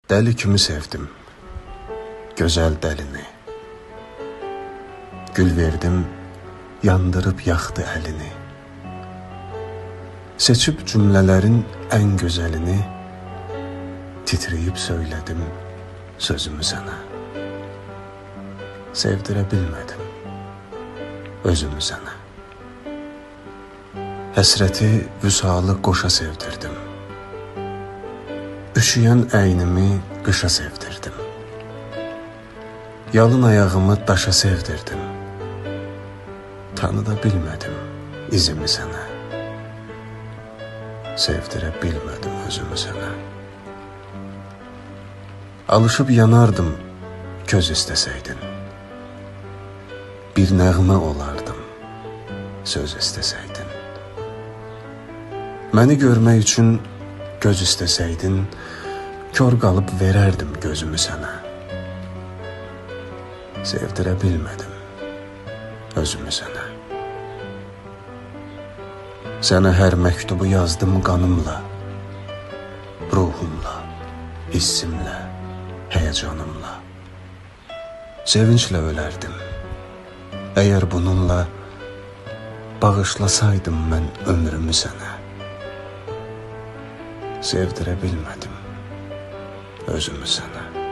Dəli kimi sevdim, gözəl dəlini. Gül verdim, yandırıb yaxdı əlini. Seçib cümlələrin ən gözəlini, titrəyib söylədim sözümü sənə. Sevdirə bilmədim özümü sənə. Həsrəti, vüsalı qoşa sevdirdim. Üşüyən əynimi qışa sevdirdim. Yalın ayağımı daşa sevdirdim. Tanıda bilmədim izimi sənə. Sevdirə bilmədim özümü sənə. Alışıb yanardım göz istəsəydin. Bir nəğmə olardım söz istəsəydin. Məni görmək üçün göz istəsəydin, kör qalıb verərdim gözümü sənə. Sevdirə bilmədim özümü sənə. Sənə hər məktubu yazdım qanımla, ruhumla, hissimlə, həyəcanımla. Sevinclə ölərdim. Əgər bununla bağışlasaydım mən ömrümü sənə. Sevdirə bilmədim özümü sənə.